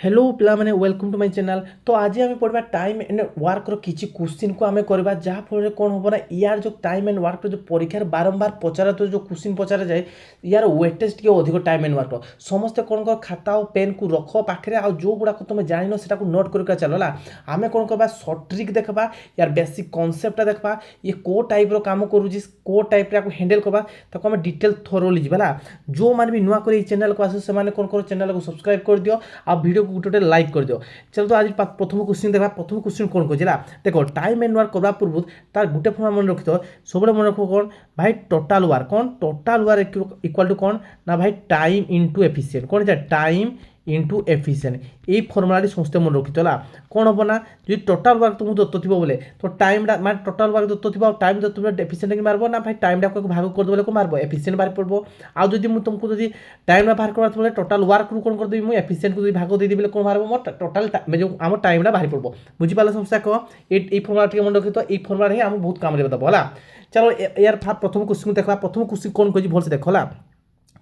Hello पिला माने welcome to my channel. तो आज आम पढ़ा टाइम एंड वर्क किसी क्वेश्चन को आम करवा जहाँफल कौन हम ना यार जो टाइम एंड वर्क जो परीक्षार बारंबार पचारा तो जो क्वेश्चन पचारा जाए यार वेटेज टी अधिक टाइम एंड वर्क समस्ते कौन कर खाता और पेन को रख पाखे आ जो गुड़ाक तुम जान से नोट कर चल है आम कौन करवा सर्ट ट्रिक देखा यार बेसिक कनसेप्टा देखा ये को टाइप काम करुच्ची को टाइप हैंडल करवा ताको आम डिटेल थरोली जीवा जो मैंने भी नुआ कर चैनल को आस कौन कर चैनल को सब्सक्राइब कर दियो आ वीडियो को गोटे लाइक कर दियो। चलो तो आज प्रथम क्वेश्चन देखा प्रथम क्वेश्चन कौन कहे देखो टाइम एंड वर्क करवा पूर्व तार गोटे फर्मा मन रखी सब मन रख कौन भाई टोटाल वर्क कौन टोटाल वर्क इक्वाल टू कौन ना भाई टाइम इंटू एफिशिएंट कौन टाइम इंटू एफिशिएंट ये फर्मुला समस्ते मन रखी कौन हम ना जो टोटाल वर्क तुमको दत्त थी बोले तो टाइम मैं टोटाल वर्क दत्त थी टाइम दत्त एफिशिएंट कि मारब ना भाई टाइम को भाग कर देवे को मारब एफिशिएंट बाहर पड़ो आउ तुमको जो टाइम बाहर कर बोले टोटाल वर्क रू कौन करदेवी मुझे एफिशिएंट को भाग देदी बोले कौन मारब मोर टोटाल जो आम टाइम बाहर पड़ो बुझीपाल समस्या कह ये फर्मुला मन रखी तो ये फर्मुला ही आम बहुत काम देव है। चलो यार प्रथम क्वेश्चन देखा प्रथम क्वेश्चन कौन कही भलसे देख है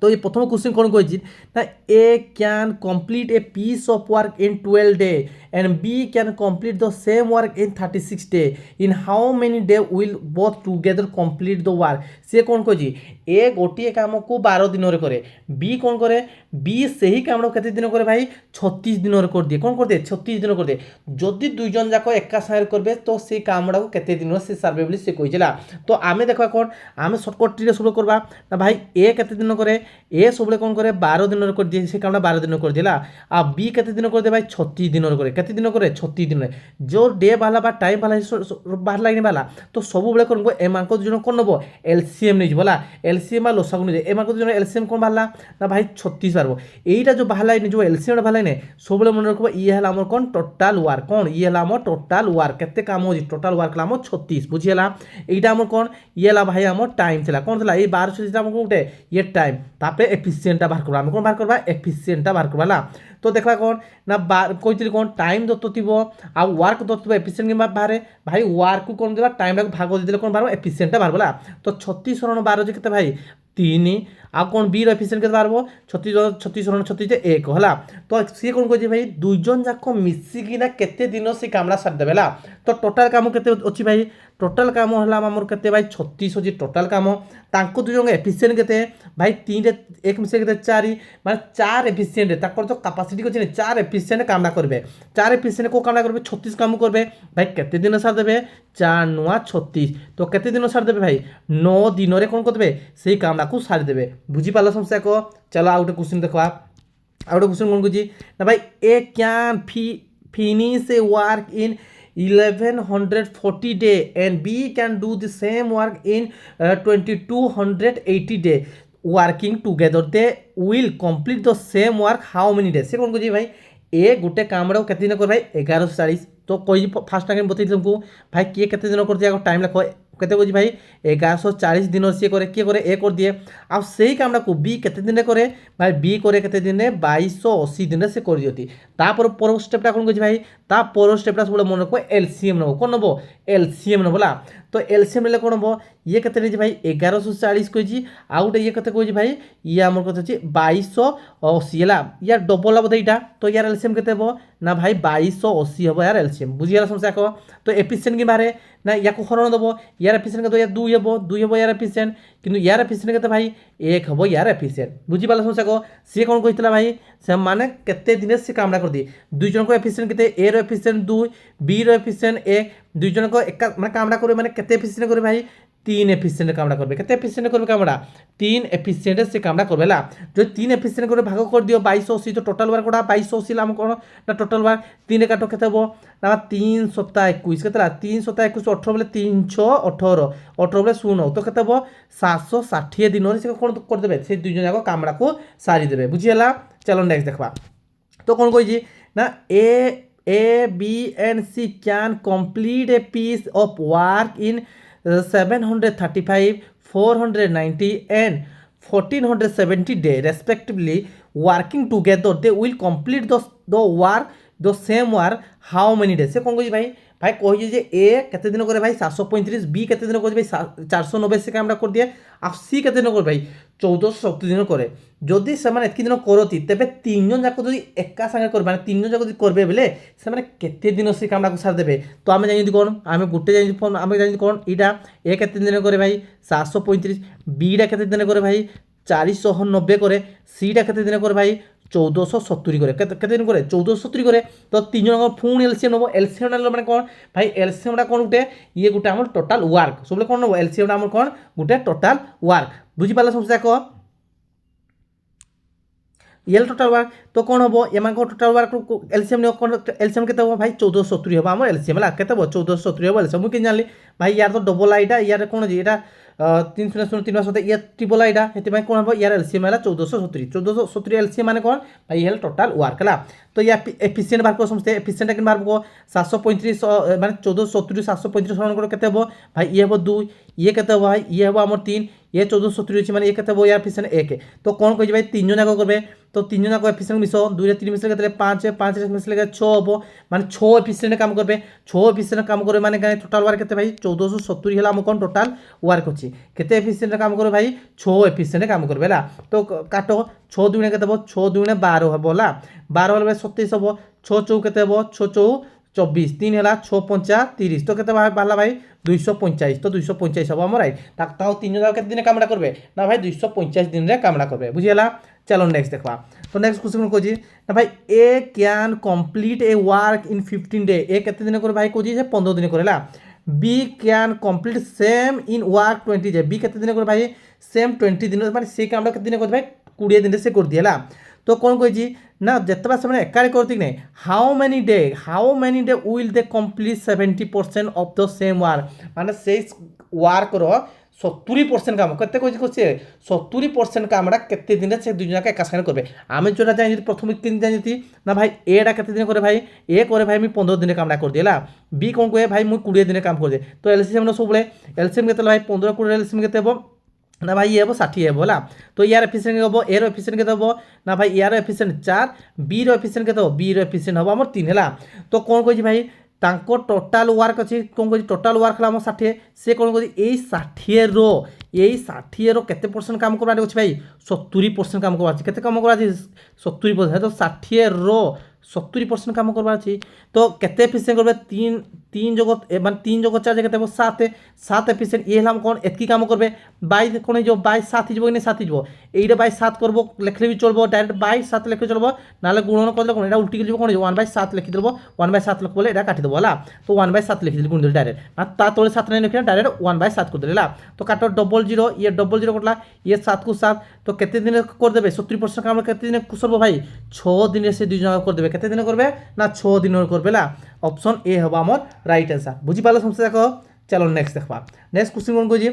तो ये प्रथम क्वेश्चन कौन कही ना A can complete a piece of work in 12 day and B can complete the same work in 36 day in how many day will both together complete the work सी कौन कही ए गोटे काम को 12 दिन करे बी कौन करे बी से ही काम केते दिन करे भाई 36 दिन कर दिए कौन कर दिए 36 दिन कर दिए जदि दुई जन जाक एका सागर करेंगे तो से काम को केते दिन से सारे बोली से कही तो आम देखा कौन आम सर्टकट ट्री सब करवा ना भाई ए केते दिन करे ए सब कौन करे 12 दिन कर दिए से काम 12 दिन कर दिला आ बी केते दिन कर दे भाई 36 दिन करे केते दिन करे 36 दिन जो डे वाला बा टाइम वाला बाहर लाइन वाला तो सब बेले कौन एम को दुजन कौन नब एलसीएम नहीं बोला एलसीएम लोसागु नहीं एम को दुजन एलसीएम कौन बाहर ना भाई 36 पार्ब यहीटा जो बाहर लाइन जो एलसीएम बाहर लाइन सब मन रखब ये है आम कौन टोटाल वर्क कौन ये है आम टोटाल वर्क केते काम हो टोटाल वर्क आम 36 बुझीगला यहाँ आम कौन ये है भाई आम टाइम था कौन था ये 12 आम गोटे ये टाइम तापर एफिशिएंटा बाहर करवा आम कौन बाहर करवा एफिशिएंटा बाहर करवा तो देखला कौन ना कही कौन टाइम दत्त थी आ वर्क दत्त एफिशिएंट कि बाहर भाई वर्क को कौन देवा टाइम भाग देते कौन बाहर एफिशिएंटा बाहर बोला तो 36 रण 12 के भाई 3 आ कौन बी एफिशिएंट के बाहर 36 रण 36 1 है तो सी कौन कहे भाई दुईजन जाक मिसिकिना केते दिन से कामड़ा सारिदेवे है तो टोटाल काम केते अच्छी भाई टोटाल काम है आमर के भाई 36 अच्छी टोटाल काम तांको दुजन एफिशिएंट के भाई 3 1 मिसे के 4 माने 4 एफिशिएंट ताकर तो कैपेसिटी अच्छे 4 एफिशिएंट कामड़ा करेंगे 4 एफिशिएंट को कामड़ा करेंगे 36 काम करेंगे भाई केते दिन सारिदेवे 4 नुआ 36 तो केते दिन सारिदेवे भाई 9 दिन रे कौन करदेवे से कामड़ा को सारिदेवे बुझीपाल समस्या को। चलो आउ गोटे क्वेश्चन देखा आउ गोटे क्वेश्चन कौन कही ना भाई A can finish a work in 1140 day and B can do the same work in 2280 day working together they will complete the same work how many days से कौन कही भाई ए गोटे काम केते दिन कर भाई 1140 तो कही फास्ट टाइम बतई तुमको भाई किए केते दिन कर दिया टाइम लिख केते कही भाई 1140 दिन सी करे किए करे ए कर दिए आ सही काम को बी केते दिन करे भाई बी करे केते दिन 2280 दिन से कर दियती तापर पर स्टेपटा कौन कही भाई तापर स्टेपटा सब मन रखो एलसीएम नब कौन नब एलसीएम नबला तो एलसीएम ले कौन हम ये केते नहीं भाई 1140 कही आ गोटे ये केते कही भाई ये आम कत 2280 है यार डबल हम बोधे यहाँ तो यार एलसीएम केते ना भाई 2280 हम यार एलसीएम बुझीगला समस्या कह तो एफिशिएंट कि बाहर ना या हरण दब यार एफिशिएंट के दुई हम दुई हम यार एफिशिएंट किंतु यार एफिशिएंट के भाई 1 हम यार एफिशिएंट बुझीपाल समस्या कह सी कौन कही भाई से माने केते दिन से काम कर दिए दुई जन को एफिशिएंट के ए रो एफिशिएंट 2 बी रो एफिशिएंट 1 दुई जन को एक माने काम करे माने केते एफिशिएंट करे भाई 3 एफिशिएंट काम करबे केते एफिशिएंट करबे कामड़ा 3 एफिशिएंट से कामड़ा करबेला जो 3 एफिशिएंट करे भाग कर दियो 2280 तो टोटल वर्क कोडा 2280 लाम कोन ना टोटल वर्क 3 काटो केते हो ना 3 सप्ताह 21 केतला 3 सप्ताह 21 18 बोले 318 18 बोले 0 तो केते हो 760 दिन रे से कोन कर देबे से दुई जन जाको कामड़ा को सारी देबे बुझियला। चलो नेक्स्ट देखबा तो कोन कहि ना A B and C can complete a piece of work in 735 490 and 1470 day respectively working together they will complete the work the same work how many days से कौन कही भाई भाई कही जे ए केते दिन करे भाई 735, बी केते दिन करे भाई 490 से कामटा कर दिए आ सी केते दिन करे भाई 1470 दिन करे जदि से एतकी दिन करती तेरे तीन जन जाक जदि एका संगे कर माने तीन जन जाक जदि करबे बेले से केते दिन से कामटा को सार देबे तो आमे जानि कोन आमे गुटे जानि फोन आमे जानि कोन इटा ए केते दिन करे भाई 735, बी टा केते दिन करे भाई 490 करे, सी टा केते दिन करे भाई 1470 करे केते दिन करे 1470 करे तो तीन जन पुणी एलसीएम नब एलसीएम माने कौन भाई एलसीएम कौन गुटे ये गुटे आम टोटाल वर्क सब कौन नब एलसीएम आम कौन गुटे टोटाल वर्क बुझीपारे समझे कह एल टोटाल वर्क तो कौन हम एम टोटाल वर्क एलसीएम एलसीएम के भाई 1470 हम आम एलसीएम है के 1470 हम एलसीएम मुझे जानी भाई यार तो डबल आईटा यार कौन अच्छे यहाँ 3 ये ट्रिपल आईटा से कौन हम यार एलसीएम है 1470 एलसीएम माने कौन भाई ये टोटाल वर्क है तो या एफिशिएंट बाहर को समझते एफिशिएंट कि बाहर को 735 माने 1470 735 समान के भाई ये हम 2 ये के भाई ये हम आम 3 ये 1470 अच्छे ये के यार एफिशिएंट 1 तो कौन कह भाई तीन जन जाक करेंगे तो तीन जन एफिशिएंट मिस 2 3 मिस के 5 मिसले 6 हम माने 6 एफिशिएंट काम करेंगे 6 एफिशिएंट काम करे माने टोटाल वर्क के भाई 1470 है आम कौन टोटाल वर्क अच्छी केते एफिशिएंट काम करे भाई 6 एफिशिएंट काम करेंगे है तो काट 6 दुणे के 6 दुणे 12 हम है 12 वाले 27 हम 6 चौ के 6 चौ 24 3 है 6 5 30 तो के बाहर भाई 245 तो 245 हम राइट तीन जन के दिन कामटा करेंगे ना भाई 245 दिन में कामटा करेंगे बुझीगला चलो नेक्स्ट देखा तो नेक्स्ट क्वेश्चन कौन ना भाई A can complete a work in 15 day A केते दिन करे भाई कौन 15 दिन करे B can complete same in work 20 day B केते दिन करे भाई सेम 20 दिन माने से कामटा केते दिन करे भाई 20 दिन से कर दिया तो कौन कही ना जिते से एकाड़े करती नहीं how many day will they complete 70% of the same work माने से वर्क रो 70% काम केते कहे 70% काम केते दिन से दुई जन एका साथ करेंगे आम जो जानी प्रथम तीन जानी ना भाई एटा केते दिन करे भाई ए करे भाई मुझे 15 दिन काम कर दिए बी कौन कहे भाई मुझे 20 दिन काम कर दे तो एलसीएम सब एलसीएम के भाई 15 20 एलसीएम के ना भाई ये हम 60 है तो यार एफिशिएंट हम एर एफिशिएंट के ना भाई यार एफिशिएंट 4 बी एफिशिएंट के बी एफिशिएंट हम आम 3 है तो कौन कही भाई तांको टोटाल वर्क अच्छी कौन कही टोटाल वर्क है 60 से कौन कही 60 रो यही 60 रो केते परसेंट काम करवार अच्छे भाई 70% काम करवार केते काम करवार 70% तो 60 रो 70% काम करवार अच्छी तो केते एफिशिएंट करबे तीन जगत मान 3 जगत 4 जगह 7 एफिशिएंट ये हम कौन एतकी काम करबे 22 कौन जो 22 7 हो कि 7 हो এইটা বাই 7 করব লিখলে भी চলবো ডাইরেক্ট বাই 7 লিখলে চলবো নালে গুণন করলে কোন এটা উল্টি গিয়ে কোন 1/7 লিখে দেব 1/7 লিখ বলে এটা কাটি দেব হলা তো 1/7 লিখে দিল গুণ দিল ডাইরেক্ট আর তা তোলে 7 নাই লিখলে ডাইরেক্ট 1/7 कर देला तो काटो 00 ये 00 कटला ये 7 को 7 तो केते दिन कर देबे 70% काम केते दिन करबो भाई 6 दिन से दुई जन कर देबे केते दिन करबे ना 6 दिन करबेला ऑप्शन ए हबा हमर राइट आंसर बुझी पालो समझे देखो चलो नेक्स्ट देखबा नेक्स्ट क्वेश्चन कोन कोजी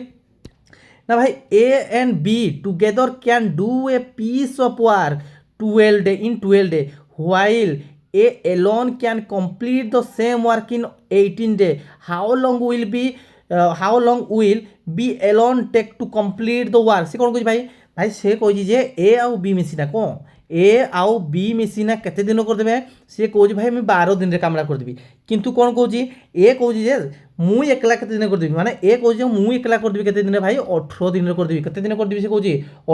ना भाई A and B together can do a piece of work 12 day in 12 day while A alone can complete the same work in 18 day how long will B alone take to complete the work से कौन कह भाई से कही जे ए आउ B मिसिना कौन ए आउ B मिसिना केते दिन करदेबे सी कह भाई मुझे 12 दिन कामटा करदेवी किंतु कौन कौन ए कह जे मुई एकला केते दिन करदेवी माने ए कह मुई एकला करदेवी केते दिन भाई 18 दिन करदेवी केते दिन करदेवी से कह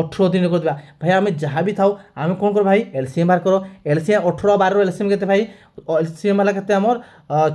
18 दिन करदेबा भाई आम जहाँ भी थाउ आम कौन कर भाई एलसीएम बाहर करो एलसीएम 18 12 एलसीएम केते भाई एलसीएम वाला केते हमर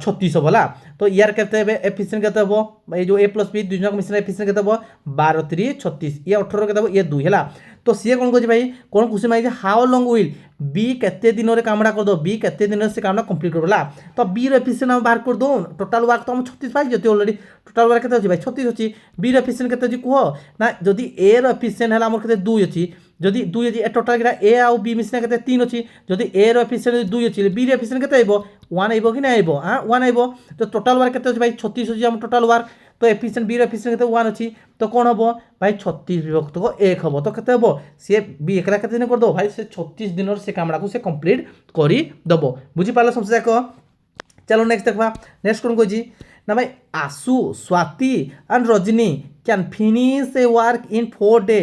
36 होला तो यार केते एफिशिएंट केते हो ए जो ए प्लस बी दुई जन मिशन एफिशिएंट केते हो 12 3 36 ये 18 केते हो ये 2 हैला तो सी कौन कह भाई कौन क्वेश्चन मारी हाउ लॉन्ग विल बी केते दिन रे कामटा कर दो बी केते दिन से कामटा कंप्लीट करबला तो बी रे एफिशिएंट हम बाहर कर दो टोटल वर्क तो हम 36 पाई जति ऑलरेडी टोटल वर्क केते अछि भाई 36 अछि बी रे एफिशिएंट केते अछि कह ना जदि ए रे एफिशिएंट हला हमर केते 2 अछि जदि 2 अछि ए टोटल केटा ए आउ बी मिसना केते 3 अछि जदि ए रे एफिशिएंट 2 अछि बी रे एफिशिएंट केते आइबो 1 आइबो कि नै आइबो हां 1 आइबो तो टोटल वर्क केते अछि भाई 36 अछि हम टोटल वर्क तो एफिशिएंट बी रे एफिशिएंट केते 1 अछि तो कौन हम भाई 36 विभक्त को 1 हम तो केते हम सी बी एकला केते दिन कर दो भाई से 36 दिन से कामड़ा को से कंप्लीट करी दबो बुझी पाला समझ को चलो नेक्स्ट देखबा नेक्स्ट कौन कोजी ना भाई Ashu Swati and Rajni can finish a work in 4 day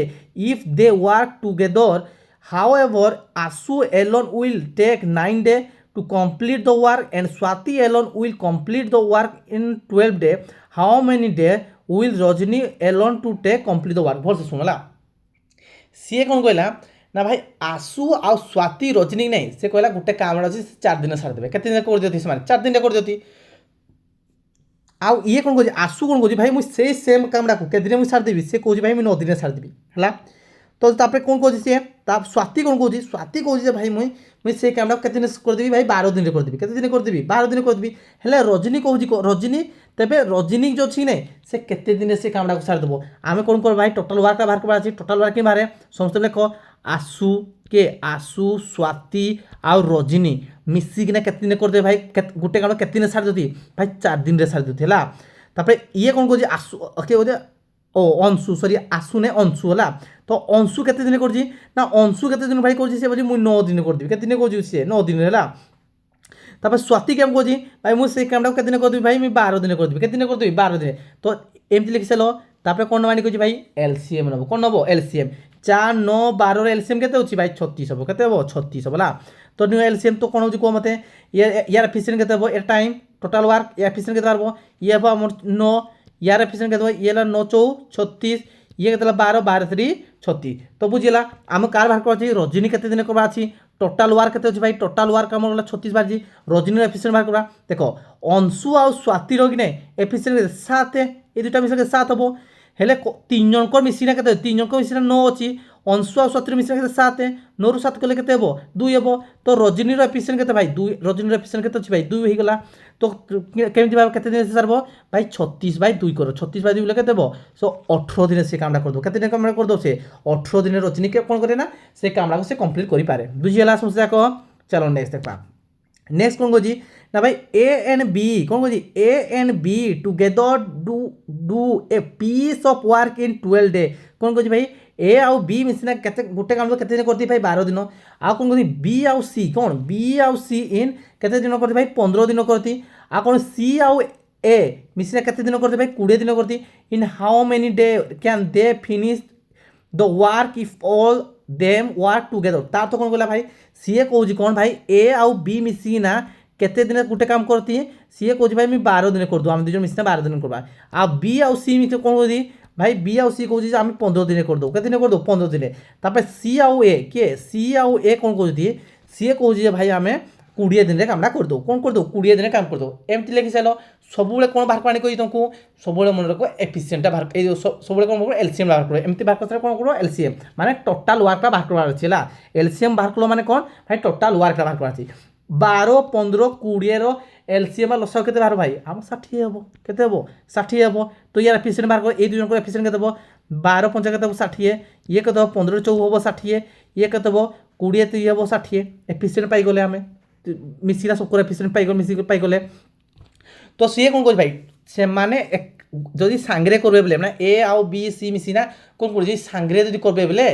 if they work together however Ashu alone will take 9 day to complete the work and Swati alone will complete the work in 12 days, how many days will Rajni alone to take complete the work? भलसे सुन ला सी कौन कहला ना भाई आसु आ स्वाति रजनी नहीं से कहला गोटे काम अच्छे 4 दिन सारिदेवे केते दिन कर दियती से 4 दिन कर दियती आउ ये कौन कहूँ आसु कौन कहूँ भाई मुझे सेम कामटा को दिन मुझे सारिदेवी से कहूँ भाई मुझे 9 दिन सारिदेवी है तो तापर कौन कहूँ सी स्वाति कौन कहूँ स्वाति कहूँ भाई मुझे से कामटा केते दिन करदेवी भाई 12 दिन करदेवी केते दिन करदेवी 12 दिन करदेवी हेले रजनी कहूँ रजनी तेबे रजनी जो अच्छी नहीं से केते दिन से कामटा को सारिदेव आम कौन कर भाई टोटाल वर्क बाहर कर टोटाल वर्क बाहर समस्त लेख आसु के आसु स्वाति आउ रजनी मिसिकिना केते दिन करदे भाई गोटे काम केते दिन सारी देती भाई 4 दिन रे सारी देती है तापर ये कौन कहूँ आसु ओके बोले ओ अंशु सॉरी आसु ने अंशु है तो अंशु केते दिन कर ना अंशु केते दिन भाई कर बोली मुझे 9 दिन कर केते दिन कर सी 9 दिन है तापर स्वाति केम कहूँ भाई मुझे कामटा केते दिन करदेवी भाई मुझे 12 दिन करदेवी केते दिन करदेवी 12 दिन तो एमती लिखी साल तापर कौन मानी कहूँ भाई एलसीएम नब कौन नब एलसीएम 4 9 12 एलसीएम केते होची भाई 36 हम केते हो 36 होला तो न्यू एलसीएम तो कौन होची को मते यार एफिशिएंट केते हो ए टाइम टोटल वर्क एफिशिएंट केते पारबो ये हो हमर 9 यार एफिशिएंट केते हो ये ला 9 4 36 ये केते 12 12 3 36 तो बुझिला हम कार बाहर करछि रजनी केते दिन करबा अछि टोटाल वर्क केते होची भाई टोटाल वर्क हमर 36 बार जी रजनी एफिशिएंट बाहर करबा देखो अंशु आ स्वाति रो कि नै एफिशिएंट 7 ए दुटा मिसे के 7 हबो हेले 3 जनकर मिसिना केते 3 जनकर मिसिना 9 अछि अंशु आ स्वाति मिसिना केते 7 9 रु 7 कले केते हबो 2 हबो तो रजनी रो एफिशिएंट केते भाई 2 रजनी रो एफिशिएंट केते अछि भाई 2 हे गला तो केमति भाई केते दिन से सरबो भाई 36 बाय 2 करो 36 बाय 2 केते हबो सो 18 दिन से कामडा कर दो केते दिन कामडा कर दो से 18 दिन रजनी के कोन करे ना से कामडा को से कंप्लीट करि पारे बुझियला समस्या को चलो नेक्स्ट देखबा नेक्स्ट कौन कहूँ ना भाई ए एंड बी कौन कहूँ A and B together do a piece of work in 12 day कौन कहूँ भाई ए आउ बी मिसिना केते गोटे काम केते दिन करती भाई 12 दिन आ कौन कहूँ बी आउ सी कौन बी आउ सी इन केते दिन करती भाई 15 दिन करती आ कौन सी आउ ए मिसिना केते दिन करती भाई 20 दिन करती इन how many day can they finish the work if all them work together ता तो कौन कहला भाई सीए कहूँ कौन भाई ए आउ बी मिसिना केते दिन गोटे काम करती सीए कहूँ भाई मुझे 12 दिन कर दो आम 2 जन मिसिना 12 दिन करवा आ बी आउ सी मिसे कौन कहूँ भाई बी आउ सी कहूँ आम 15 दिन कर दो केते दिन कर दो 15 दिन तापर सी आउ ए किए सी आउ ए कौन कहूँ सीए कहूँ भाई आम 20 दिन कामटा कर दो कौन कर दो 20 दिन काम कर दो एमती लिखि साल सब कौन बाहर पानी कही तुमको सब मन रख एफिशिएंट बाहर सब कौन कर एलसीएम बाहर कर एमती बाहर कर कौन कर एलसीएम माने टोटाल वर्कटा बाहर करवार अछि ला एलसीएम बाहर कलो माने कौन भाई टोटाल वर्कटा बाहर करवार अछि 12 15 20 रो एलसीएम लस केते बाहर भाई हम 60 हबो केते हबो 60 हबो तो यार एफिशिएंट बाहर कर ए दुई जन को एफिशिएंट केते हबो 12 5 केते हबो 60 ये केते हबो 15 4 हबो 60 ये केते हबो 20 3 हबो 60 एफिशिएंट पाई गले हमें मिसिला सब एफिशिएंट पाई गले मिसि पाई गले तो सी कौन कर भाई से माने जदि सांगरे करबे बोले माने ए आउ बी सी मिसिना कौन कर सांगरे जदि करबे बोले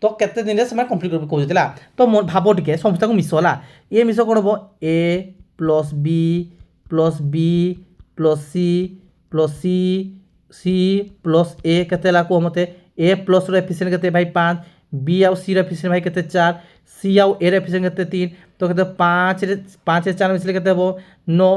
तो केते दिन से कंप्लीट कर कहला तो भाव टिके समस्त को मिसला ये मिस कौन हम A plus B plus C plus C plus A केते को मते ए प्लस रो एफिशिएंट केते भाई 5 बी आउ सी रो एफिशिएंट भाई केते 4 सी आउ ए रो एफिशिएंट केते 3 तो केते 5 4 मिसले केते हबो 9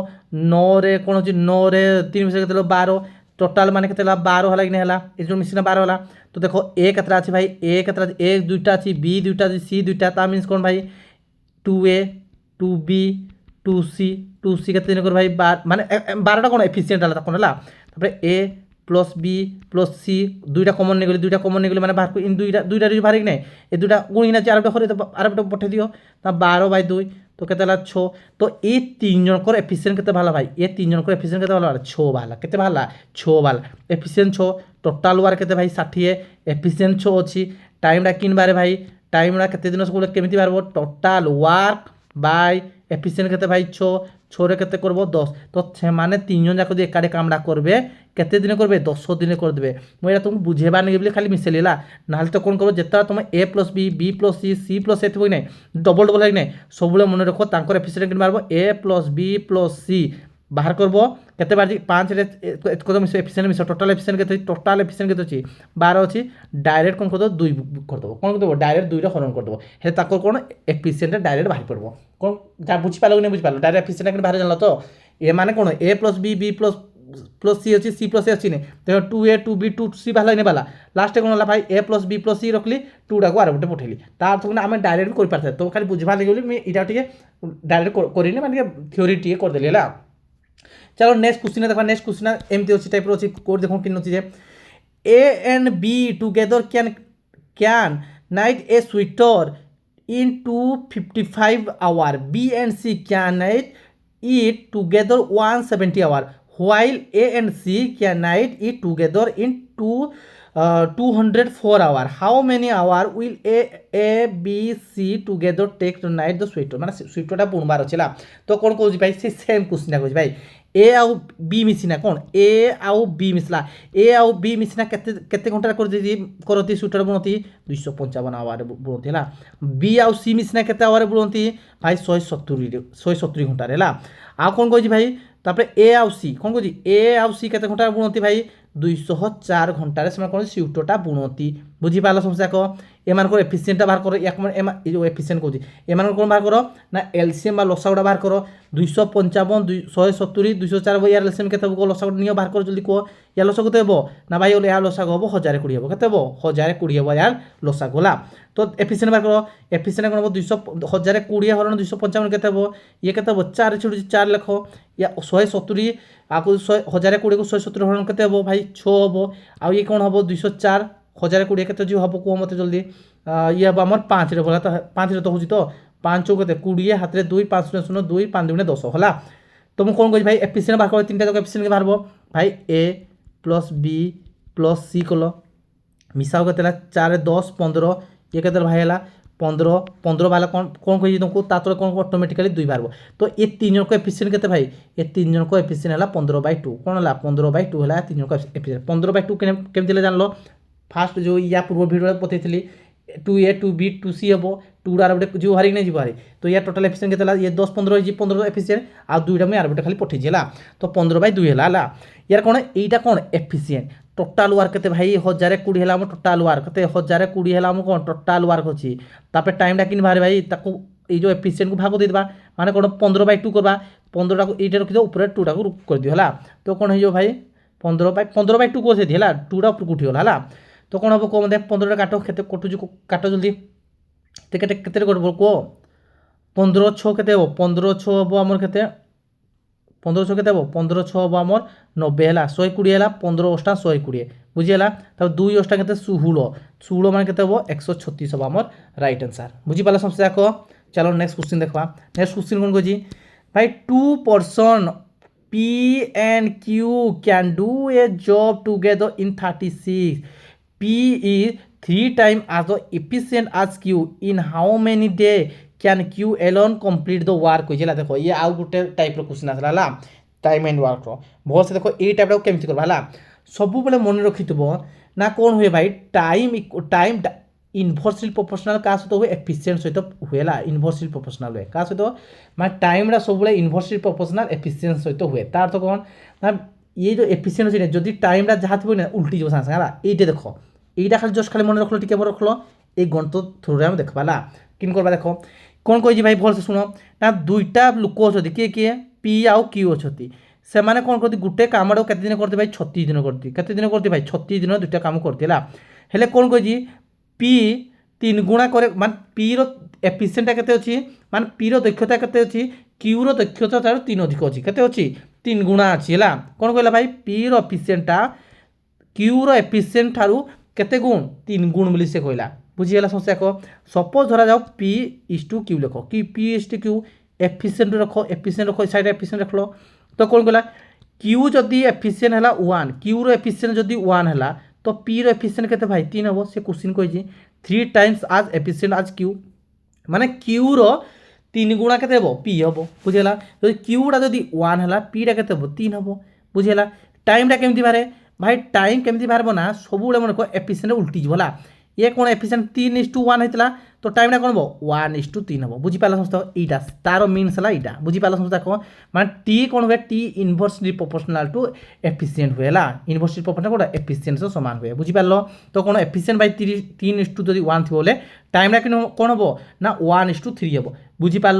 9 रे कोन होची 9 रे 3 मिसले केते 12 टोटाल माने केते 12 हला कि नै हला ए जो मिसना 12 हला तो देखो ए केतरा अछि भाई ए केतरा ए दुईटा अछि बी दुईटा अछि सी दुईटा ता मींस कोन भाई 2a 2b 2c केते दिन कर भाई 12 माने 12 टा कोन एफिशिएंट हला कोन हला तापर a प्लस बी प्लस सी दुईटा कमन नहीं गले माने बाहर को इन दुईटा बाहर कि नहीं ए दुईटा गुणिना 4 टा करे तो 12 पठे दियो ता 12 बाय 2 तो केते हला 6 तो ए 3 जन को एफिशिएंट केते भाला भाई ए 3 जन को एफिशिएंट केते भाला 6 भाला केते भाला 6 भाला एफिशिएंट 6 टोटल वर्क केते भाई 60 एफिशिएंट 6 अछि टाइम डा किन बारे भाई टाइम डा केते दिन से केमिति बारबो टोटल वर्क बाय एफिशिएंट केते भाई 6 रे केते करबो 10 तो से माने 3 जन जाको दे एकाडे कामडा करबे केते दिन करबे 10 दिन कर देबे मु एटा तुम बुझेबा नै बोली खाली मिसेलेला नाले तो कोन करबो जेता तुम a + b b + c + a थबो नै डबल है नै सबले मन रखो तांकर एफिशिएंट किन मारबो a + b + c ବାହାର করব কেতে বাজি 5 রে কত Meesho efficient Meesho total efficient কেতে আছে 12 ଅଛି ডাইরেক্ট কোন করদব 2 করদব কোন করদব ডাইরেক্ট 2 রে হরণ করদব হে তাকো কোন এফিসিয়েন্ট ডাইরেক্ট বাহার করব কোন যা বুঝি পালো না বুঝি পালো ডাইরেক্ট এফিসিয়েন্ট কেন বাহার জানলো তো এ মানে কোন a plus b b plus plus C ଅଛି c প্লস a ଅଛି নে দেখো 2a 2b 2c বাহার লাইনে বালা লাস্টে কোন হলা ভাই a plus b plus c রখলি 2 ডাকো আর গোটে পঠেলি তার তো আমি ডাইরেক্ট করি পারতে তো খালি বুঝবা লাগি বলি আমি এটা টিকে ডাইরেক্ট করিনি মানে থিওরি টিকে कर देली हला चलो नेक्स्ट क्वेश्चन देखा नेक्स्ट क्वेश्चन एमती अच्छी टाइप अच्छी कोड देखो कि अच्छी A and B together can knit a sweater in 255 hour B and C can knit eat together 170 hour while A and C can night eat together in 204 hour how many hour will A B C together take to night the sweater মানে সুইটরটা বুনবার আছে না তো কোন কইছি ভাই সে same কোশ্চেনটা কইছি ভাই ए आउ बी मिसिना कौन ए आउ बी मिसला ए आउ बी मिसिना केते घंटा करती सुटर बुणती 255 आवर बुणती है बी आउ सी मिसिना केते आवर बुणती भाई 170 घंटा है आ कौन कही भाई तापर ए आउ सी कौन कही ए आउ सी केते घंटा बुणती भाई 204 घंटा से कौन सुइटरटा बुणती बुझी पाल समस्या को एम एफिसीयेंट बाहर करो जो एफिसीयेंट कौन एम कौन बाहर करो ना एलसीएम लसागुड़ा बाहर करो 255 170 204 यार एलसीएम के लसागुड़ा नहीं बाहर करो जल्दी कह या लसागु तो हे ना भाई यार लसागु हम 1020 हम के 1020 हम यार लसागु है तो एफिसीयेंट बाहर करो एफिसीयेंट कौन हम 1020 हरण 255 के ये के 4 छुड़ी 4 लिख या 170 आपको 1020 को 170 हरण के भाई 6 हम आ ये कौन हम 204 1020 के जो हम कह मत जल्दी ये हम आम 5 बोला तो 5 तो हूँ तो 5 चौके 20 हाथ में 2 5 0 2 5 2 10 है तो मुझे कौन कही भाई एफिसीयेंट बाहर कर 3टा जाक एफिसीयेंट बाहर भाई ए प्लस बी प्लस सी कल मिसाओ के 4 10 15 ये के भाई है 15 वाला कौन कही तुमको तार कौन ऑटोमेटिकली 2 बाहर तो ये 3 जन को एफिसीयेंट के भाई ये 3 जन को एफिसीयेंट है 15/2 कौन है 15/2 है 3 जन को एफिसीयेंट 15/2 केमती जान लो फास्ट जो या पूर्व भिडियो पतई 2A 2B 2C हम 2 आर गोटे जो हारी नहीं जी तो या टोटाल एफिसीयेंट के ये 10 15 15 एफिसीयेंट आ 2टा मुझे आर गोटे खाली पठेছি है तो 15/2 है यार कौन यहीटा कौन एफिसीयेंट टोटाल वार्क के भाई 1020 है टोटाल वार्क के 1020 है कौन टोटाल वार्क अच्छी तापर टाइम कि बाहर भाई ये जो एफिसीयेंट को भाग देदेबा माने कौन 15/2 करवा 15टा को ये रखिद ऊपर 2टा को कर दियो है तो कौन हो भाई 15/2 कर दी है 2टा ऊपर उठीगला है तो कौन हम कह मतलब 15 काट के कटुच काट जल्दी तो के कह 15 6 के 15 6 हम आम के 15 6 के 15 6 हम आम 90 है 120 है 15 8 120 बुझीगला तब 2 8 के 16 मान के 136 हम आम राइट आंसर बुझी पाला समस्या को चलो नेक्स्ट क्वेश्चन देखा नेक्स्ट क्वेश्चन कौन कही भाई 2 person P and Q can do a job together in 36 P is 3 times as efficient as Q in how many days can Q alone complete the work बुझेगा देखो ये आउ गोटे type question आसला time and work बहुत से देखो ये type केमती करवा है सब बेले मन रखी ना कौन हुए भाई टाइम इनवर्सली प्रोपोर्शनल क्या सहित हुए एफिसीयेंट सहित हुए इनवर्सली प्रोपोर्शनल हुए क्या सहित मैं टाइम सब इनवर्सली प्रोपोर्शनल एफिसीयेंट सहित हुए तार तो कौन ना ये जो एफिसीयेंट अच्छे जदि टाइम जहाँ थी ना उल्टी जो सागे है ये देख এইটা খালি জস্ট খালি মনে রাখলো টিকে মনে রাখলো এই গণিত থ্রুরে আমি দেখবা না কিন করবা দেখো কোন কইছি ভাই ভলসে শুনো না দুইটা লোক অছতি কিଏ কিଏ পি আউ কিউ অছতি ସେମାନେ কোন করতি গুটে কামড় কেতে দিন করতে ভাই 36 দিন করতি কেতে দিন করতি ভাই 36 দিন দুইটা কাম করতি হলা হেলে কোন কইছি পি 3 গুণা করে মানে পি র এফিসিয়েন্টটা কেতে ଅଛି মানে পি র দক্ষতা কেতে ଅଛି কিউ র দক্ষতা তার 3 अधिक ଅଛି কেতে ଅଛି 3 গুণা ଅଛି হলা কোন কইলা ভাই পি র এফিসিয়েন্টটা কিউ র এফিসিয়েন্ট ঠারু केते गुण 3 गुण बोली से कहला बुझीगला समस्या को सपोज धरा जाओ P इज टू क्यू लिख कि P इज टू क्यू एफिसीयेंट रखो साइड एफिसीयेंट रखलो तो कौन कहला क्यू जदि एफिसीयेंट है 1 क्यू रो एफिसीयेंट जदि 1 है तो P रो एफिसीयेंट केते भाई 3 हम से क्वेश्चन कहि 3 टाइम्स आज एफिसीयेंट आज क्यू माने क्यू रो 3 गुणा केते हबो P हबो बुझीगला जदि क्यू रा जदि 1 है P रा केते हबो 3 हबो बुझीगला टाइम रा केमति बारे भाई टाइम केमती बाहर ना सब मन को एफिसीयेंट उल्टी है ये कौन एफिशिएंट 3:1 होता तो टाइमटा कौन हम 1:3 हम बुझीपार समस्त यहाँ तार मीन्स है यहाँ बुझीपार समस्त कौन मैं टी कौन हुए T inversely proportional to efficient हुए इनवर्सली प्रोपोर्शनल कौन एफिशिएंट सामान हुए बुझीपार तो कौन एफिशिएंट बाय 3:1 थी बोले टाइमटा कि कौन हम ना 1:3 हम बुझीपार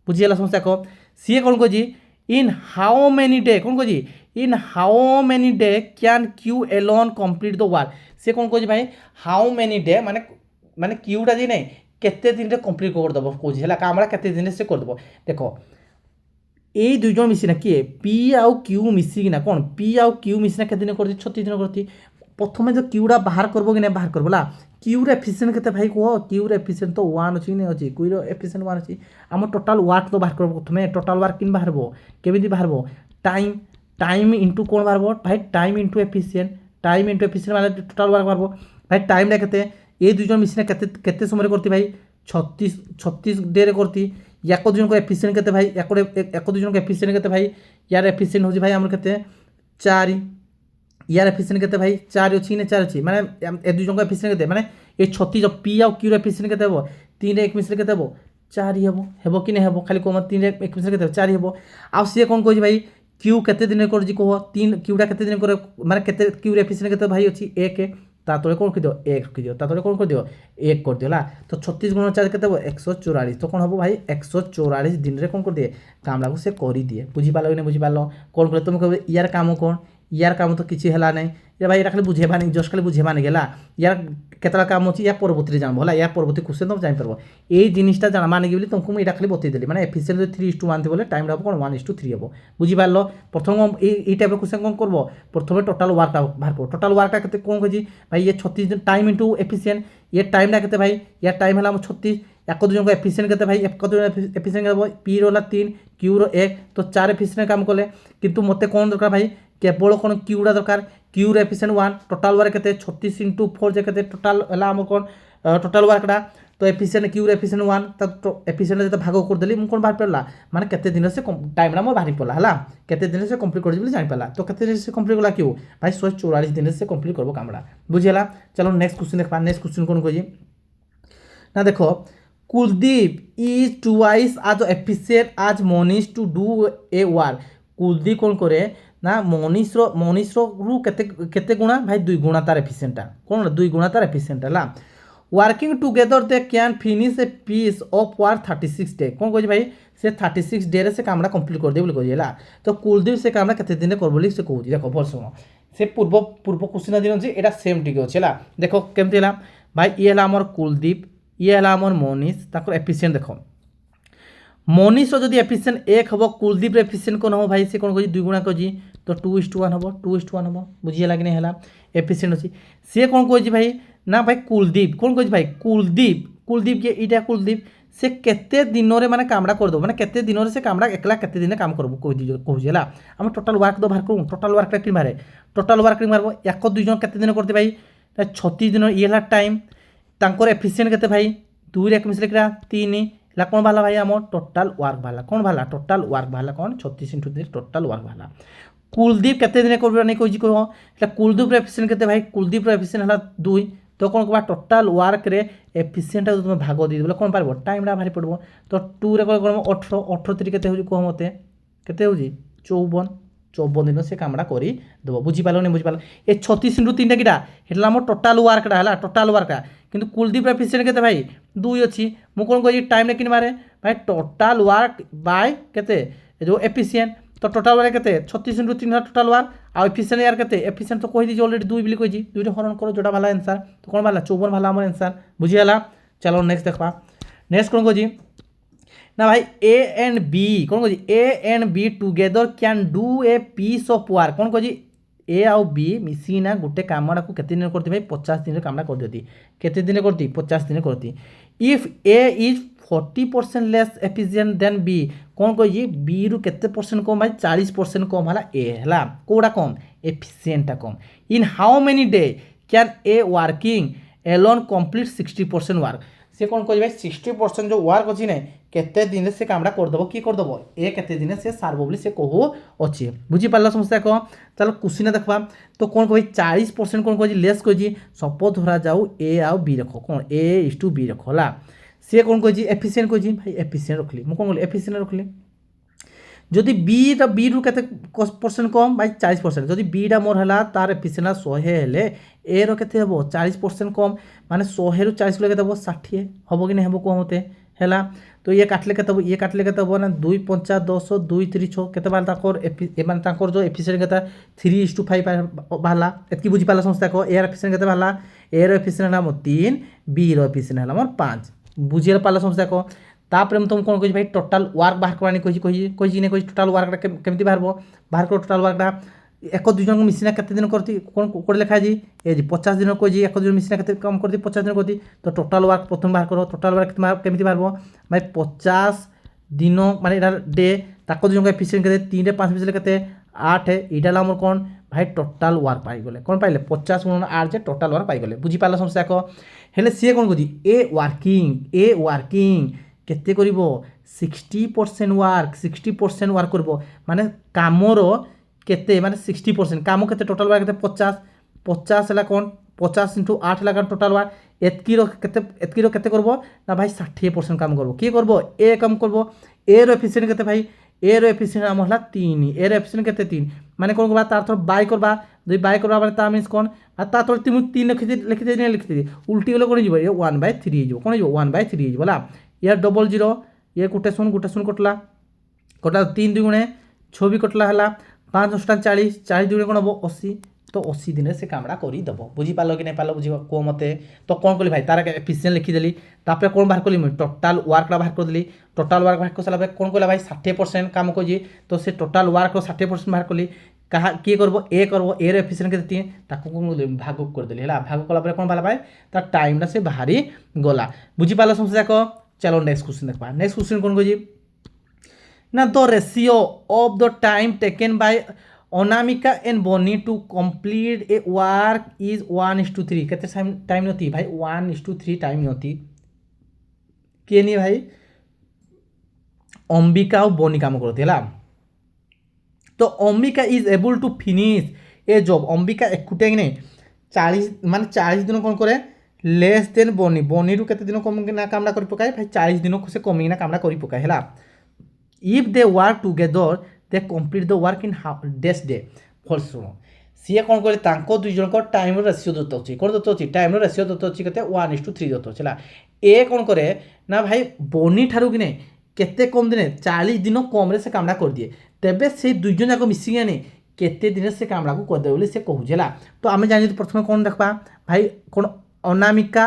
बुझीगला समस्या कह सी कौन कह इन हाउ मेनी डे कौन कह in how many day can Q alone complete the work सी कौन कह भाई हाउ मेनी डे माने माने क्यूटा जी नहीं केते दिन रे कंप्लीट करदेव कौन है कामड़ा केते दिन से करदेव देख ये दुई जन मिसिना किए पी आउ क्यू मिसिकिना कौन पी आउ क्यू मिसिना केते दिन करती 36 दिन करती प्रथम जो क्यूटा बाहर करबो कि नहीं बाहर करबो ला क्यूर एफिशिएंट केते भाई कह क्यूर एफिशिएंट तो 1 अच्छी नहीं अच्छी क्यूर एफिशिएंट 1 अच्छी आम टोटाल वर्क तो बाहर करबो प्रथम टोटाल वर्क किन बाहर केमिति बाहर टाइम टाइम इंटू कौन बाहर भाई टाइम इंटू एफिशिएंट माने टोटाल वर्क बाहर भाई टाइम केते ये दुई जन मिसिना केते समय करती भाई 36 डे रे करती याक दुई जन एफिशिएंट केते भाई याक दुई जन एफिशिएंट केते भाई यार एफिशिएंट हो भाई आम केते 4 यार एफिशिएंट केते भाई 4 अच्छी ने 4 अच्छी माने ए दुई जन एफिशिएंट केते माने ये 36 पी आ क्यू एफिशिएंट केते हो 3 रे 1 मिसले केते हो 4 ही हेबो कि नहीं हेबो खाली कोम 3 रे 1 मिसले केते 4 ही हेबो आ सी कौन कह भाई क्यू केते दिन कर जी कह 3 क्यूटा केते दिन कर माने केते क्यू एफिशिएंट केते भाई अच्छी 1 तातरे कौन कर 1 रखिदियो तातरे कौन कर दियो 1 कर दियो तो 36 गुण 4 केते 144 तो कौन हम भाई 144 दिन रे कौन कर दिए कामड़ा को से करी दिए बुझीपार कि नहीं बुझीपार कौन कर तुम कह यार काम कौन यार काम तो किसी है नहीं ये भाई खाली बुझेबा नहीं जस्ट खाली बुझेबा नहीं गला यार केतला काम अच्छी या परवर्ती जान भला यार परवर्ती क्वेश्चन तुम जापर ये जिनिसटा जाना माने कि तुमको मुझे खाली बतईदेली मैंने एफिशिएंट 3:1 थी बोले टाइम हम कौन 1:3 हम बुझीपार प्रथम ये टाइप क्वेश्चन कौन करब प्रथम टोटाल वर्क बाहर कर टोटाल वर्कटा के कौन कही भाई ये 36 दिन टाइम इंटू एफिशिएंट ये टाइमटा के भाई यार टाइम है 36 एक दुजन को एफिशिएंट केते भाई एक दुजन एफिशिएंट के पी रोला 3 क्यू रो 1 तो 4 एफिशिएंट काम कले किंतु मते कौन दरकार भाई केवल कौन क्यूटा दरकार क्यू एफिशिएंट 1 टोटाल वर्क केते 36 × 4 जे केते टोटाल हला हम कौन टोटाल वर्कटा तो एफिशिएंट क्यू एफिशिएंट 1 तो एफिशिएंट जब भाग कर देली कौन बाहर पड़ला माने केते दिन से टाइम ना मो बाहर पड़ला हला केते दिन से कंप्लीट कर जान पाला तो केते दिन से कंप्लीट कला क्यू भाई 144 दिन से कंप्लीट करबो कामड़ा बुझिला चलो नेक्स्ट क्वेश्चन देखबा नेक्स्ट क्वेश्चन कौन कही ना देखो Kuldeep is twice as efficient as Manish to do a work Kuldeep कौन करे ना मनीष रु केते गुणा भाई 2 गुणा तार एफिशिएंटा कौन 2 गुणा तार एफिशिएंट है working together they can finish a piece of work 36 day कौन कह भाई से 36 डे से कामड़ा कंप्लीट कर दे बोली कही तो कुलदीप से कामड़ा केते दिन कर बोली से कहूँ देखो भल शुण से पूर्व क्वेश्चन दिन अच्छे यहाँ सेम टी अच्छे देख केमती है भाई ये आमर कुलदीप ये है आमर मनीष ताकर एफिशिएंट देख मनीष जदि एफिशिएंट 1 हम कुलदीप एफिशिएंट कौन हम भाई से कौन कह 2 गुणा कही तो 2:1 हम 2:1 हम बुझीगला कि नहीं है एफिशिएंट अच्छी सी कौन कह भाई ना भाई कुलदीप कौन कह भाई कुलदीप के इटा कुलदीप से केते दिन रे माने कामड़ा कर दो माने केते दिन रे से कामड़ा एकला केते दिन काम करबो कहूला हम टोटाल वर्क तो बाहर करूँ टोटाल वर्कटा कि बाहर टोटाल वर्क मारबो एक दुई जन केते दिन करते भाई 36 दिन ये टाइम तांकर एफिशिएंट केते भाई 2 रे 1 मिसले किरा 3 ला कौन भाला भाई आम टोटाल वर्क भाला कौन भाला टोटाल वर्क भाला कौन 36 × 3 टोटाल वर्क भाला कुलदीप केते दिन कर नहीं कही कह कुलदीप एफिशिएंट केते भाई कुलदीप एफिशिएंट है 2 तो कौन कह टोटाल वर्क रे एफिशिएंट तुम भाग दी बोले कौन पार टाइमटा बाहरी पड़ो तो 2 रे कौन 18 3 केते हो कह मत केते हो 54 दिन से कामड़ा कर देव बुझीपार नहीं बुझीपार ये 36 × 3 किटा हेला आम टोटाल वर्कटा है टोटाल वर्कटा किंतु कुलदीप एफिशिएंट केते भाई 2 अच्छी मु कौन कही टाइम कि मारे भाई टोटाल वर्क बाय केते जो एफिशिएंट तो टोटाल वर्क केते 36 × 3 टोटाल वर्क आ एफिशिएंट यार केते एफिशिएंट तो कही दी ऑलरेडी 2 बोली कही 2 रे हरण करो जोटा वाला आंसर तो कौन वाला 54 वाला आम आंसर बुझीगला चलो नेक्स्ट देखा नेक्स्ट कौन कही ना भाई ए एंड बी कौन कह A and B together can do a piece of work कौन कह ए आउ बी मिसिना गोटे कामड़ा को केते दिन करती भाई 50 दिन कामड़ा कर दियती केते दिन करती 50 दिन करती if A is 40% less efficient then B कौन कह बी रु केते परसेंट कम भाई 40% कम है ए है कौटा कम एफिशिएंटा कम in how many day can A working alone complete 60% work सी कौन कर 60% जो वर्क अच्छी ना केते दिन से कामटा करदेव कि करदेव ए केते दिन से सारब बोली से कहू अच्छे बुझीपार समस्या कह चलो क्वेश्चन देखा तो कौन कह 40% कौन कह लेस कही सपोज धरा जाऊ ए आउ बी रख कौन ए इज टू बी रख है सी कौन कही एफिसीएंट कही भाई एफिसीएंट रखली मुझे कौन एफिसीएंट रखली जदि बी रु के परसेंट कम भाई 40% जदि बीटा मोर है तार एफिसीएंट 100 हेले ए रो केते हबो 40% कम माने 100 रु 40 केते हबो 60 हबो कि नहीं हबो को मते हैला तो ये काटले केते हबो ये काटले केते हबो ना 2 5 10 2 3 6 केते बार ताकर ए माने ताकर जो एफिसीएंट केते 3:5 बाला एतकी बुझी पाला समस्या को ए एफिसीएंट केते बाला ए रो एफिसीएंट नाम 3 बी रो एफिसीएंट हला मोर 5 बुझिए पाला समस्या को तापर तुम कौन कही भाई टोटाल वर्क बाहर करवानी कही नहीं कही टोटाल वर्कटा केमती बाहर कर टोटाल वर्कटा एक दुई जन को मिसिना केते दिन करती कौन कोड लिखा जी ए जी 50 दिन कही एक दुई मिसिना केते कम करती 50 दिन करती तो टोटाल वर्क प्रथम बाहर करो टोटाल वर्क केमती बाहर भाई 50 दिन माने एटा डे ताको दुई जन को एफिशिएंट केते 3 रे 5 मिसले केते 8 इटा लामर कौन भाई टोटाल वर्क पाई गले कौन पाइले 50 × 8 जे टोटाल वर्क पाई गले बुझी पाला समस्या को हेले सी कौन कही ए वर्किंग केते करिवो 60% वर्क 60% वर्क करिवो माने कामर केते माने 60% काम केते टोटल वर्क केते 50 हला कोन 50 × 8 हला कोन टोटल वर्क एतकी रो केते करबो ना भाई 60% काम करबो की करबो ए काम करबो ए रो एफिशिएंट केते भाई ए रो एफिशिएंट हम हला 3 ए रो एफिशिएंट केते 3 माने कोन करबा तार थोर बाय करबा दुई बाय करबा माने ता मींस कोन आ ता थोर 3 लिखि दे उल्टी गले कोन जिवो ये 1/3 जिवो कोन जिवो 1/3 जिवो ला यार 00 ये गुटे शून कटला 3 2 गुणे 6 भी कटला है 5 × 40 40 2 कौन हम 80 तो 80 दिन से कामटा करदेव बुझीपाल कि नहीं पाल बुझ कह मत तो कौन कली भाई तार एफिशिएंट लिखिदेली तापर कौन बाहर कली मुझे टोटाल वर्कटा बाहर करदेली टोटाल वर्क बाहर कर सारा कौन कहला भाई 60% काम कही तो से टोटाल वर्क 60% बाहर कली कहा किए करबो ए करबो ए रो एफिशिएंट केते भाग करदेली है भाग कला कौन बाहर भाई तार टाइमटा से बाहरी गला बुझीपाल समस्या को चलो नेक्स्ट क्वेश्चन देखा नेक्स्ट क्वेश्चन कौन कही ना the ratio of the time taken by Anamika and Bani to complete a work is 1:3 केते टाइम होती भाई 1:3 टाइम होती किए नहीं भाई अंबिका और बनी काम करती है तो Ambika is able to finish a job Ambika एकुटे नहीं 40 दिन कौन करे लेस देन बनी रू केते दिन कमिना कामटा कर पकाए भाई 40 दिन से कमिना कामटा कर पकाए है if they work together they complete the work in days day फॉल्स शुण सी कौन करे दुई जन टाइम रेसियो दत्त अच्छी कौन दत्त अच्छी टाइम रेसियो दत्त अच्छी के 1:3 दत्त अच्छे ए कौन करे ना भाई बनी ठारू कि नहीं केते कम दिन 40 दिन कम से कामटा कर दिए तेबे से दुई जन जाक मिसिकी केते दिन से कामटा को करदे बोली से कहूँ तो आम जानी प्रथम कौन देखा भाई कौन अनामिका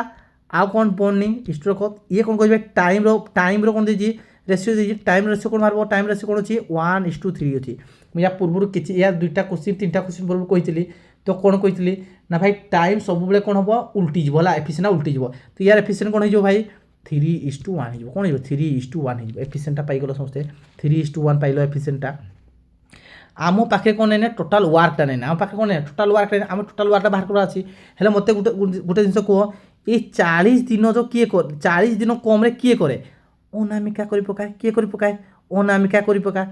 आउ कौन बनी स्ट्रोक ये कौन कह टाइम रो कौन दीजिए रेसियो दीजिए टाइम रेसियो कौन मारब टाइम रेसियो कौन अच्छी 1:3 अच्छी मुझे पूर्व कि या 2टा क्वेश्चन 3टा क्वेश्चन पूर्व कही तो कौन कही ना भाई टाइम सब बेले कौन हम उल्टी है एफिशिएंट उल्टी तो यार एफिशिएंट कौन हो भाई 3:1 हो कौन हो 3:1 हो एफिशिएंट पाइगल समस्ते 3:1 पाइल एफिशिएंटा आम पाखे कौन ना टोटाल वर्कटा नहीं आम पाखे कौन ना टोटाल वर्क आम टोटाल वर्कटा बाहर करा अच्छी हेल्ले मत गोटे जिन कह ये 40 दिन जो किए 40 दिन कम किए करे अनामिका कर पकाए किए कर पकाए अनामिका कर पकाए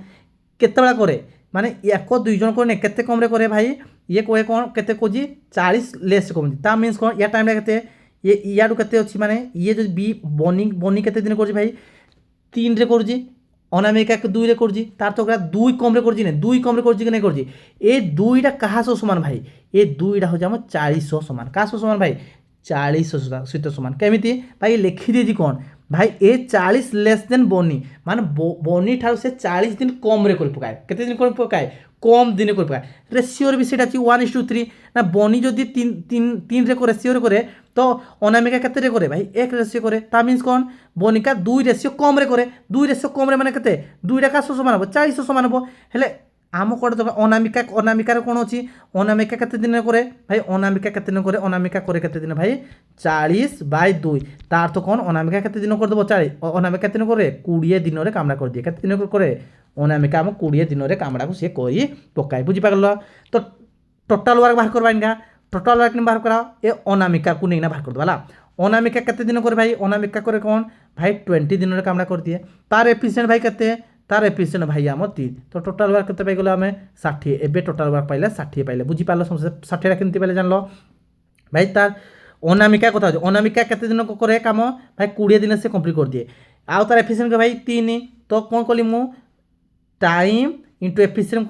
केतबेला करे माने एक दुई जन को केते कम रे करे भाई ये कहे कौन केते कोजी 40 लेस कम ता मींस कौन या टाइम केते ये याडू केते अछि माने ये जो बी बनी केते दिन करछि भाई 3 रे करछि अनामिका के 2 रे करछि तार तो 2 कम रे करछि ने 2 कम रे करछि कि नहीं करछि ए 2टा कहा सो समान भाई ए 2टा हो जाम 40 समान कहा सो समान भाई 40 सहित समान केमिति भाई लिखि दे कौन भाई ए 40 लेस देन बनी माने बनी ठार से 40 दिन कम रे कर पकाए केते दिन कर पकाए कम दिन कर पकाए रेशियो रे भी सेटा अछि 1:3 ना बनी जदी 3 रे को रेशियो रे करे तो अनामिका केते रे करे भाई 1 रेशियो करे ता मींस कोन बनिका 2 रेशियो कम रे करे 2 रेशियो कम रे माने केते 2टा का समान हो 40 समान हो हेले आम कौन तो अनामिकार कौन अच्छी अनामिका केते दिन करे भाई अनामिका केते दिन करे अनामिका करे केते दिन भाई 40/2 तार तो कौन अनामिका केते दिन कर देबो 40 अनामिका केते दिन करे 20 दिन रे कामडा कर दिए केते दिन करे अनामिका हम 20 दिन रे कामडा को से करी पकाई बुझी पागल तो टोटल वर्क बाहर करबा इनका टोटल वर्क बाहर करा ए अनामिका को नहीं बाहर कर दला अनामिका केते दिन करे भाई अनामिका करे कौन भाई 20 दिन कामटा कर दिए तार एफिशिएंट भाई केते तार एफिशिएंट भाई आम 3 तो टोटाल वर्क केते पाई गलो आमे 60 एबे टोटाल वर्क पाइले 60 पाइले बुझी पालो समझे 60 रा केमती पाइले जानलो भाई तार अनामिका कथा हो अनामिका केते दिन करे काम भाई 20 दिन से कंप्लीट कर दिए आउ तार एफिशिएंट के भाई 3 तो कौन कली मु टाइम इंटू एफिशिएंट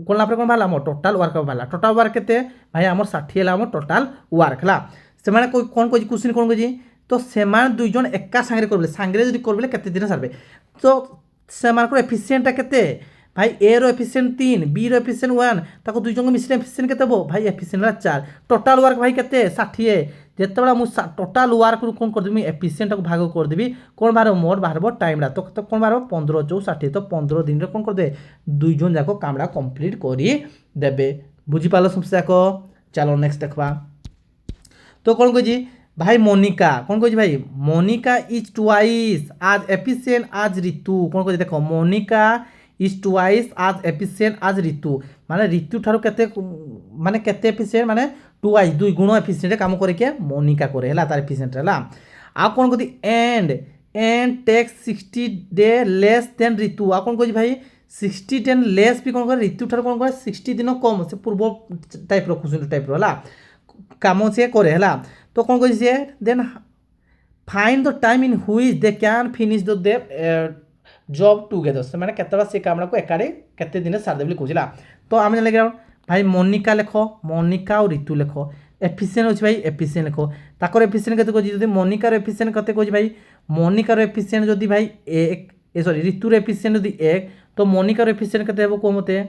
कोला पर कोन भाला मो टोटाल वर्क भाला टोटाल वर्क केते भाई हमर 60 हला हमर टोटाल वर्क हला से माने कोन कोजी क्वेश्चन कोन कोजी तो सेमान दुई जन एका सांगरे करबले सांगरे जदी करबले केते दिन सरबे तो सेमान को एफिशिएंट केते भाई ए रो एफिशिएंट 3 बी रो एफिशिएंट 1 ताको दुई जन मिसले एफिशिएंट केते बो भाई एफिशिएंट 4 टोटाल वर्क भाई केते 60 जेतेबेला मु टोटाल वर्क रु कोन कर देबी एफिशिएंट को भाग कर देबी कोन बारो मोड बाहरबो टाइम रा तो कोन बारो 15 जो 60 तो 15 दिन रे कोन कर दे दुई जन जाको कामडा कंप्लीट करी देबे बुझी पालो समस्या को चलो नेक्स्ट देखबा तो कौन कही भाई मोनिका कौन कही भाई मोनिका इज ट्वाइस आज एफिशिएंट आज ऋतु कौन कही देख मोनिका इज ट्वाइस आज एफिशिएंट आज ऋतु माने ऋतु ठारो केते माने केते एफिशिएंट माने ट्वाइस दुई गुण एफिशिएंट काम करे के मोनिका करे हला तार एफिशिएंट हला आ कौन कही and takes 60 day less than Ritu आ कौन कही भाई 60 दिन लेस भी कौन करे ऋतु ठारो कौन करे 60 दिन कम से पूर्व टाइप रो क्वेश्चन टाइप रो हला काम से करे हला तो कौन कही से then find the time in which they can finish the job together से माने केतला से कामडा को एकाडे केते दिन सार देबली कहला तो आम जान लगे भाई मोनिका लेख मोनिका और ऋतु लेख एफिशिएंट होछि भाई एफिशिएंट लेख ताकर एफिशिएंट केते कहछि जदी मोनिका रो एफिशिएंट केते कहछि भाई मोनिका रो एफिशिएंट जदी भाई 1 सॉरी ऋतु रो एफिशिएंट जदी 1 तो मोनिका रो एफिशिएंट केते हेबो को मते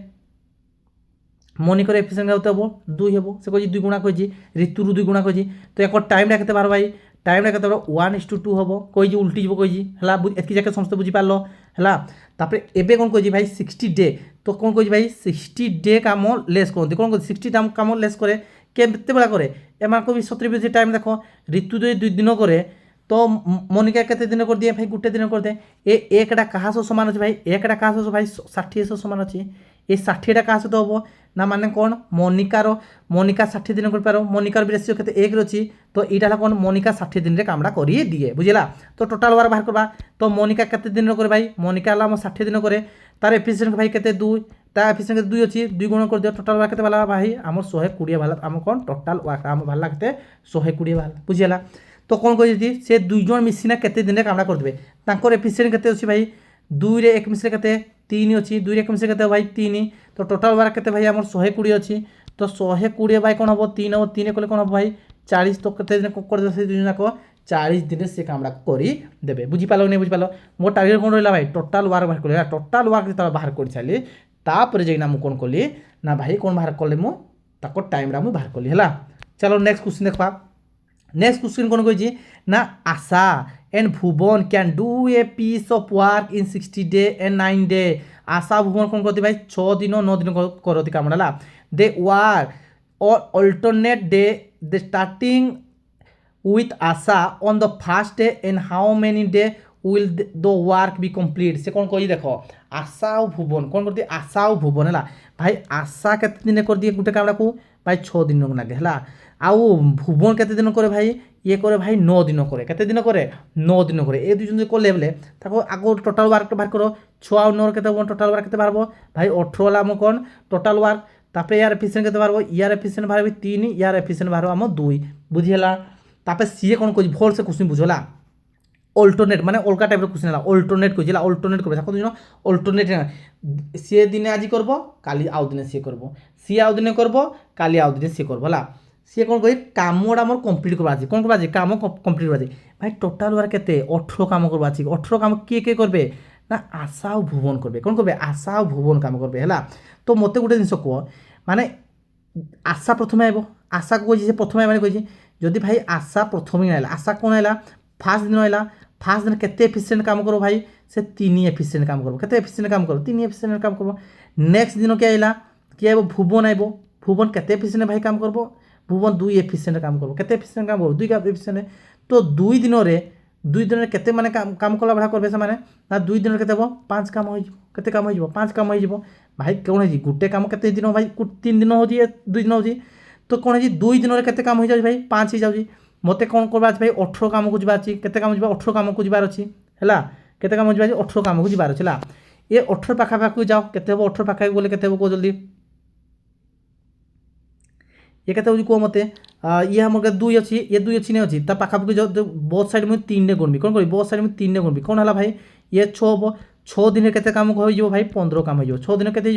मोनिका रो एफिशिएंट केते हेबो 2 हेबो से कहछि 2 गुणा कहछि ऋतु रो 2 गुणा कहछि तो एक टाइम रा केते बार भाई टाइम रा केते 1:2 हेबो कहछि उल्टी जबो कहछि हला एतकी जाके समस्त बुझी पालो हला तापरे एबे कोन कहछि भाई 60 डे तो कोन कहछि भाई 60 डे काम लेस करते कोन कहछि 60 काम लेस करे केते बेला करे एमा को भी 17 बजे टाइम देखो ऋतु जो 2 दिन करे तो मोनिका केते दिन कर दिए भाई गुटे दिन कर दे ए एकटा कहा सो समान अछि भाई एकटा कहा सो भाई 60 सो समान अछि ए 60 टा कहा सो तो हबो ना माने कौन मोनिका 60 दिन कर पारो मोनिकार रेशियो केते 1 रछि तो इटा कौन मोनिका 60 दिन रे कामडा करी दिए बुझिला तो टोटल वार बाहर करबा तो मोनिका केते दिन करे भाई मोनिका ला 60 दिन करे तार एफिशिएंट भाई केते 2 ता एफिशिएंट 2 अछि 2 गुण कर दियो टोटल वार केते वाला भाई हमर 120 वाला हम कौन टोटल वार हम भाला केते 120 वाला बुझिला तो कौन कहि दी से दुई जन मिसिना केते दिन रे कामडा कर देबे तांकर एफिशिएंट केते अछि भाई 2 रे 1 मिसरे केते 3 अछि 2 रे 1 मिसरे केते भाई 3 तो टोटल वार केते भाई हमर 120 अछि तो 120 भाई कोन हबो 3 हबो 3 कोले कोन हबो भाई 40 तो केते दिन कर दे से दुई जन को 40 दिन से कामडा करी देबे बुझी पालो नै बुझी पालो मो टारगेट कोन रहला भाई टोटल वार बाहर करला टोटल वार के बाहर कर छाली तापर जेना मु कोन कोली ना भाई कोन बाहर करले मु ताको टाइम रा मु बाहर करली हला चलो नेक्स्ट क्वेश्चन देखबा नेक्स्ट क्वेश्चन कोन कहै ना Asha and Bhuvan can do a piece of work in 60 day and 9 day Asha Bhuvan कोन कहते भाई 6 दिन 9 दिन करती काम हला दे वर्क और alternate day they starting with Asha on the first day and how many day will the work be complete से कौन कही देखो आशा और भुवन कौन करती आशा और भुवन है भाई आशा केते दिन कर दिए गुटे कामडा को भाई 6 दिन लागे है आउ भुवन केते दिन करे भाई ये करे भाई 9 दिन करे केते दिन करे 9 दिन करे ए दुई जन को लेवल ताको आगो टोटल वर्क बाहर करो 6 और 9 केते टोटल वर्क केते बारबो भाई 18 वाला हम कोन टोटल वर्क तापरे यार एफिशिएंट केते बारबो यार एफिशिएंट बारबो 3 यार एफिशिएंट बारबो हम 2 बुझिला तापरे सीए कोन कोइ भोल से क्वेश्चन बुझला अल्टरनेट माने अलगा टाइप रो क्वेश्चन हला अल्टरनेट को जिला अल्टरनेट करबे साको दिन अल्टरनेट सीए दिन आज करबो काली आउ दिन सीए करबो सीए आउ दिन करबो काली आउ दिन सीए करबो हला सी कौन कह कामटा मोर कम्प्लीट करवा कौन करवा काम कम्प्लीट करवा भाई टोटाल वार केते 18 काम करवा 18 काम किए करबे ना आशा और भुवन करबे कौन करबे आशा और भुवन काम करबे हला तो मते गोटे जिनिस कह माने आशा प्रथमे आइबो आशा को कहि प्रथमे माने कहि जदि भाई आशा प्रथमे आइला आशा कोन आइला फास्ट दिन आइला फास्ट दिन केते एफिशिएंट काम करो भाई से 3 एफिशिएंट काम करो केते एफिशिएंट काम करो 3 एफिशिएंट काम करो नेक्स्ट दिन के आइला कि आइबो भुवन आइबो भुवन केते एफिशिएंट भाई काम करबो भुवन 2 एफिशिएंट काम करबो केते एफिशिएंट काम करबो 2 का एफिशिएंट तो 2 दिन रे केते माने काम कला भरा करबे से माने ना 2 दिन रे केते हो 5 काम होई केते काम होई 5 काम होई भाई कोन है गुटे काम केते दिन भाई 3 दिन हो जी 2 दिन हो जी तो कोन है 2 दिन रे केते काम होई जाय भाई 5 ही जाउ जी ମୋତେ କ'ଣ କରବାର ଅଛି ଭାଇ 18 କାମକୁ ଯିବାର ଅଛି କେତେ କାମ ଯିବା 18 କାମକୁ ଯିବାର ଅଛି ହେଲା କେତେ କାମ ଯିବା 18 କାମକୁ ଯିବାର ଅଛି ହେଲା ଏ 18 ପାଖାପାଖି ଯାଅ କେତେ ହେବ 18 ପାଖାପାଖି ଗଲେ କେତେ ହେବ କୁହ ଜଲ୍ଦି ये कहते हो मते ये हम 2 अच्छी ये 2 अच्छी नहीं अच्छी ता पाखापाखि जो बहुत साइड मुझे 3 ने गुणबी कौन करी बहुत साइड में 3 ने गुणबी कौन है भाई ये 6 हम 6 दिन केते काम हो भाई 15 काम हो 6 दिन केते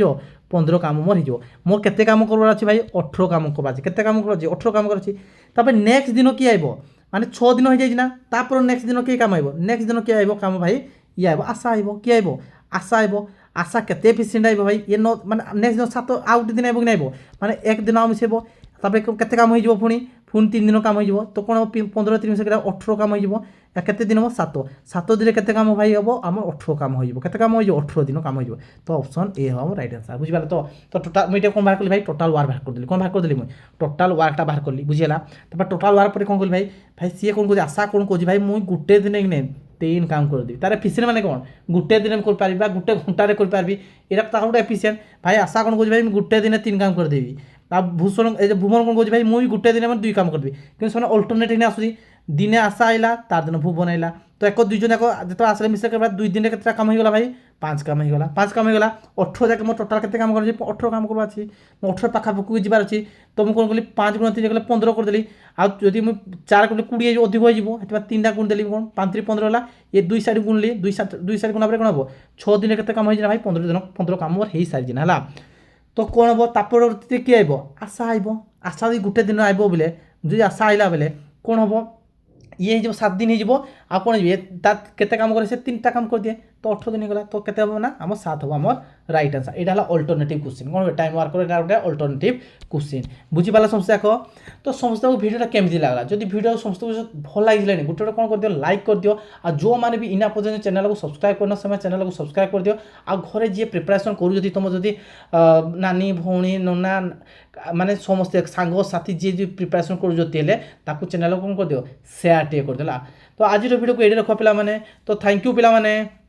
15 काम मोर हो मोर केते काम करबार अछि भाई 18 काम करबार अछि केते काम करबार अछि 18 काम करछि तापर नेक्स्ट दिन की आइबो माने 6 दिन हो जाई ना तापर नेक्स्ट दिन की काम आइबो नेक्स्ट दिन की आइबो काम भाई ये आइबो आशा आइबो की आइबो आशा आइबो आशा केते एफिशिएंट आइबो भाई ये न माने नेक्स्ट दिन 7 आउट दिन आइबो कि नाइबो माने एक दिन आ मिसेबो तापर केते काम हो पुणी पुणी 3 दिन काम हो तो कौन 15 3 18 काम हो केते दिन हम 7 दिन केते काम भाई हम आम 18 काम हो केते काम हो 18 दिन काम हो तो ऑप्शन ए हम राइट आंसर बुझिपारे तो टोटाल मुझे कौन बाहर कली भाई टोटाल वार बाहर कर देली कौन बाहर कर देली मुझे टोटाल वारटा बाहर कली बुझीला तापर टोटाल वार पर कौन कली भाई भाई सी कौन कहूँ आशा कौन कहूँ भाई मुझे गुटे दिन कि नहीं 3 काम कर देवी तार एफिशिएंट माने कौन गुटे दिन कर पारि गुटे घंटे कर पारि एटा तार गोटे एफिशिएंट भाई आशा कौन कहूँ भाई गुटे दिन 3 काम कर देवी भूषण भुवन कौन कहूँ भाई मुझे गुटे दिन में 2 काम करदेवी कि अल्टरनेट ही आसूँ दिने आशा आइला तार दिन भुवन आइला तो एक 2 जन जाक जो आसले मिसे 2 दिन के काम होगा भाई 5 काम होगा 5 काम होगा 18 जाके मोर टोटाल के काम कर 18 काम करवा अच्छी 18 पाखापाखि जीवार अच्छी तो मुझे कौन कली 5 गुण 3 15 करदेली आदि मुझे 4 गुण 20 अधिक हो 3टा गुण देली कौन 5 3 15 है ये 2 साइड गुणली 2 साइड गुणा कौन हम 6 दिन के काम हो भाई 15 दिन 15 काम मोर हो सारी है तो कौन हम तापर किए आइब आशा आइब आशा भी गोटे दिन आइब बोले जो आशा आइला बेले कौन हम ये हो 7 दिन हो आ कौन केते काम करे से 3टा काम कर दिए तो 18 दिन गला तो केते हम ना आम 7 हम आम राइट आंसर यहाँ अल्टरनेटिव क्वेश्चन कौन टाइम वर्क गोटे अल्टरनेटिव क्वेश्चन बुझीपाला समस्या कह तो समस्त भिडियो केमती लगला जब भिडियो समस्त भल लगे गोटे कौन कर दियो लाइक कर दियो आ जो मैंने भी इना पर्यटन चैनल को सब्सक्राइब करना समय चैनल को सब्सक्राइब कर दियो आ घरे जी प्रिपरेशन करू तुम जदि नानी भौणी नना माने समस्त सांग साथी जी प्रिपरेशन करूँ चैनल को कौन कर दियो शेयर टे कर देला तो आज भिडियो को ये रख पे तो थैंक यू पे